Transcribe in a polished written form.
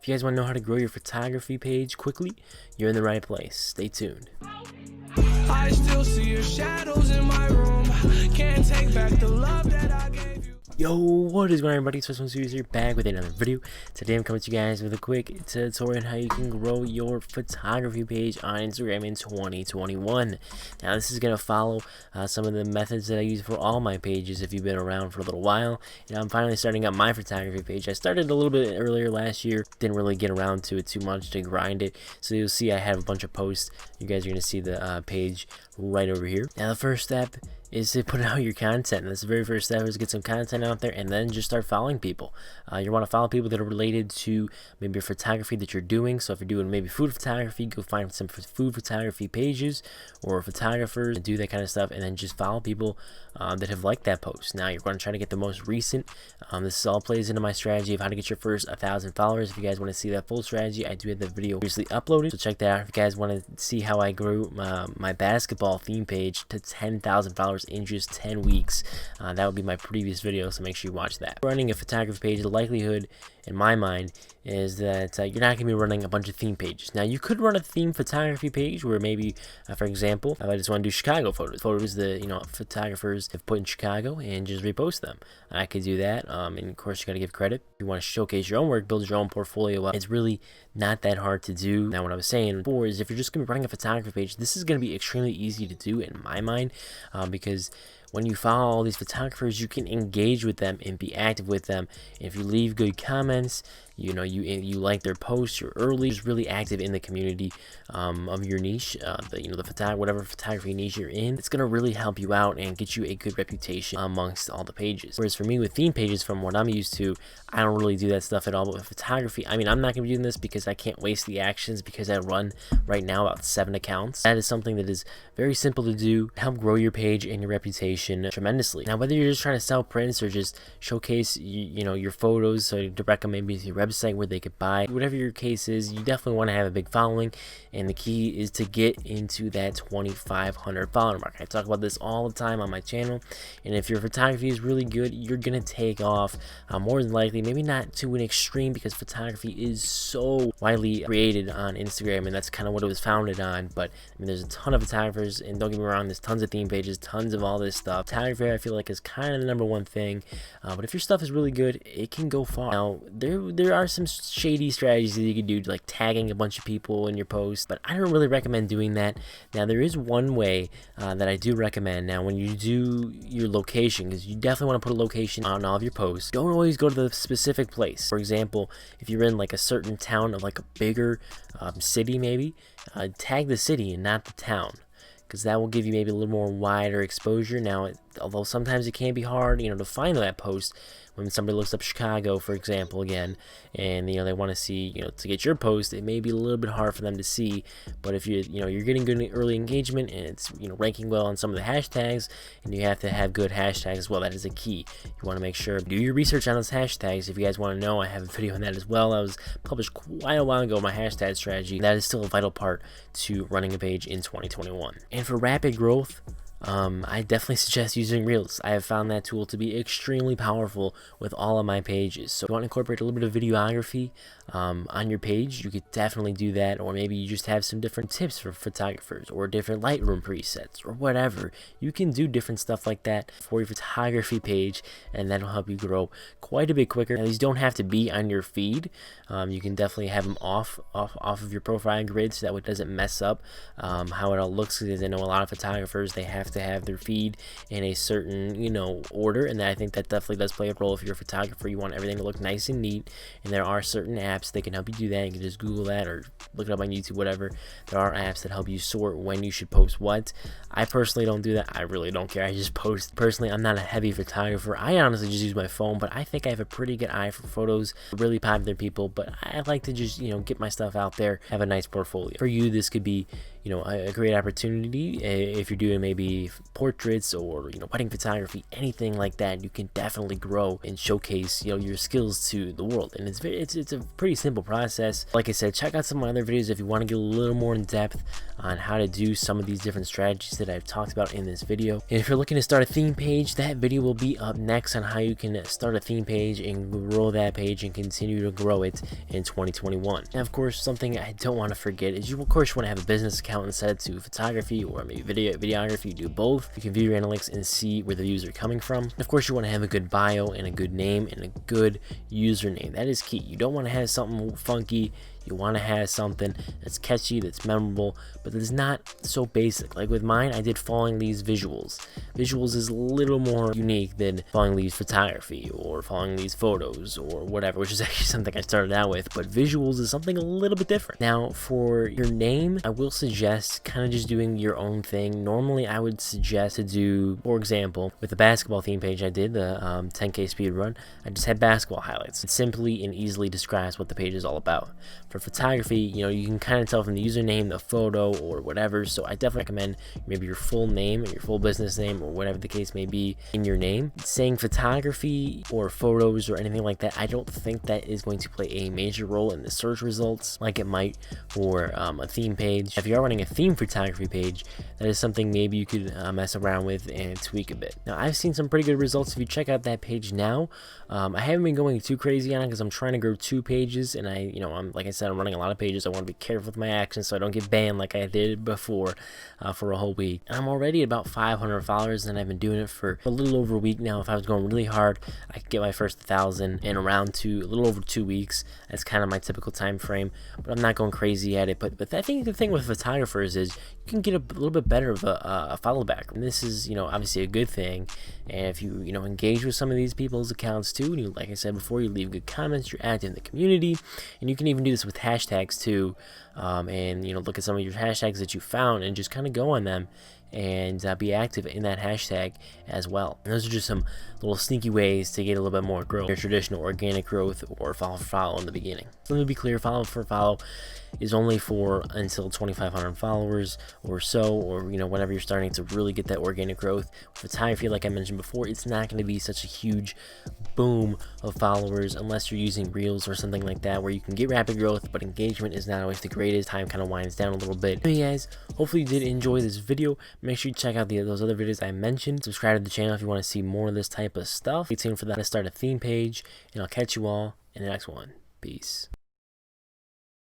If you guys want to know how to grow your photography page quickly, you're in the right place. Stay tuned. I still see your shadows in my room. Can't take back the love that I gave you. Yo, what is going on, everybody? So Series here, back with another video. Today I'm coming to you guys with a quick tutorial on how you can grow your photography page on Instagram in 2021. Now this is going to follow some of the methods that I use for all my pages if you've been around for a little while. And I'm finally starting up my photography page. I started a little bit earlier last year, didn't really get around to it too much to grind it. So you'll see I have a bunch of posts. You guys are going to see the page right over here. Now the first step is to put out your content. And that's the very first step, is get some content out there and then just start following people. You want to follow people that are related to maybe your photography that you're doing. So if you're doing maybe food photography, go find some food photography pages or photographers and do that kind of stuff, and then just follow people that have liked that post. Now you're going to try to get the most recent. This all plays into my strategy of how to get your first 1,000 followers. If you guys want to see that full strategy, I do have the video previously uploaded, so check that out. If you guys want to see how I grew my basketball theme page to 10,000 followers in just 10 weeks, that would be my previous video, so make sure you watch that. Running a photography page, the likelihood in my mind is that you're not going to be running a bunch of theme pages. Now you could run a theme photography page where maybe, for example, I just want to do Chicago photos that photographers have put in Chicago, and just repost them. I could do that, and of course you got to give credit. If you want to showcase your own work, build your own portfolio up, it's really not that hard to do. Now what I was saying before is, if you're just going to be running a photography page, this is going to be extremely easy to do in my mind, because when you follow all these photographers, you can engage with them and be active with them. And if you leave good comments, you like their posts, you're just really active in the community of your niche, whatever photography niche you're in. It's gonna really help you out and get you a good reputation amongst all the pages. Whereas for me, with theme pages, from what I'm used to, I don't really do that stuff at all. But with photography, I mean, I'm not gonna be doing this because I can't waste the actions, because I run right now about 7 accounts. That is something that is very simple to do, help grow your page and your reputation tremendously. Now, whether you're just trying to sell prints or just showcase your photos, so direct them maybe to your website where they could buy, whatever your case is, you definitely want to have a big following, and the key is to get into that 2,500 follower mark. I talk about this all the time on my channel, and if your photography is really good, you're gonna take off more than likely. Maybe not to an extreme, because photography is so widely created on Instagram, and that's kind of what it was founded on. But I mean, there's a ton of photographers, and don't get me wrong, there's tons of theme pages, tons of all this stuff. Photography, I feel like, is kind of the #1 thing, but if your stuff is really good, it can go far. Now there are some shady strategies that you can do, like tagging a bunch of people in your post, but I don't really recommend doing that. Now there is one way that I do recommend. Now when you do your location, because you definitely want to put a location on all of your posts, don't always go to the specific place. For example, if you're in like a certain town of like a bigger city, maybe tag the city and not the town, because that will give you maybe a little more wider exposure. Now, although sometimes it can be hard, to find that post when somebody looks up Chicago, for example, again, and they want to see, to get your post, it may be a little bit hard for them to see. But if you're getting good early engagement, and it's ranking well on some of the hashtags, and you have to have good hashtags as well, that is a key. You want to make sure, do your research on those hashtags. If you guys want to know, I have a video on that as well. That was published quite a while ago, my hashtag strategy. That is still a vital part to running a page in 2021. And for rapid growth, I definitely suggest using Reels. I have found that tool to be extremely powerful with all of my pages. So if you want to incorporate a little bit of videography on your page, you could definitely do that. Or maybe you just have some different tips for photographers, or different Lightroom presets, or whatever. You can do different stuff like that for your photography page, and that'll help you grow quite a bit quicker. Now, these don't have to be on your feed. You can definitely have them off of your profile grid, so that way it doesn't mess up how it all looks. Because I know a lot of photographers, they have to have their feed in a certain order, and I think that definitely does play a role. If you're a photographer, you want everything to look nice and neat, and there are certain apps that can help you do that. You can just Google that or look it up on YouTube, whatever. There are apps that help you sort when you should post what. I personally don't do that. I really don't care. I just post. Personally, I'm not a heavy photographer. I honestly just use my phone, but I think I have a pretty good eye for photos, really popular people. But I like to just get my stuff out there, have a nice portfolio. For you, this could be a great opportunity if you're doing maybe portraits or wedding photography, anything like that. You can definitely grow and showcase your skills to the world, and it's a pretty simple process. Like I said, check out some of my other videos if you want to get a little more in depth on how to do some of these different strategies that I've talked about in this video. And if you're looking to start a theme page, that video will be up next on how you can start a theme page and grow that page and continue to grow it in 2021. And of course, something I don't want to forget is you of course want to have a business account and set it to photography or maybe videography. You do both. You can view your analytics and see where the views are coming from. And of course, you want to have a good bio and a good name and a good username. That is key. You don't want to have something funky. You want to have something that's catchy, that's memorable, but that's not so basic. Like with mine, I did Falling Leaves Visuals. Visuals is a little more unique than Falling Leaves Photography or Falling Leaves Photos or whatever, which is actually something I started out with, but Visuals is something a little bit different. Now, for your name, I will suggest kind of just doing your own thing. Normally, I would suggest to do, for example, with the basketball theme page I did, the 10K speedrun, I just had basketball highlights. It simply and easily describes what the page is all about. For photography, you know, you can kind of tell from the username, the photo, or whatever, so I definitely recommend maybe your full name or your full business name or whatever the case may be in your name. Saying photography or photos or anything like that, I don't think that is going to play a major role in the search results like it might for a theme page. If you are running a theme photography page, that is something maybe you could mess around with and tweak a bit. Now, I've seen some pretty good results if you check out that page now. I haven't been going too crazy on it because I'm trying to grow 2 pages, and I'm like I said, I'm running a lot of pages. I want to be careful with my actions so I don't get banned like I did before for a whole week. And I'm already at about 500 followers, and I've been doing it for a little over a week now. If I was going really hard, I could get my first 1,000 in around a little over 2 weeks. That's kind of my typical time frame, but I'm not going crazy at it. But I think the thing with photographers is you can get a little bit better of a follow back, and this is obviously a good thing. And if you engage with some of these people's accounts too, and you, like I said before, you leave good comments, you're active in the community, and you can even do this with hashtags too, and look at some of your hashtags that you found and just kind of go on them and be active in that hashtag as well. And those are just some little sneaky ways to get a little bit more growth, your traditional organic growth or follow for follow in the beginning. So let me be clear, follow for follow is only for until 2,500 followers or so, or whenever you're starting to really get that organic growth. Photography, like I mentioned before, it's not going to be such a huge boom of followers unless you're using reels or something like that where you can get rapid growth, but engagement is not always the greatest. Time kind of winds down a little bit. Hey guys, hopefully you did enjoy this video. Make sure you check out those other videos I mentioned. Subscribe to the channel if you want to see more of this type of stuff. Stay tuned for that to start a theme page, and I'll catch you all in the next one. Peace.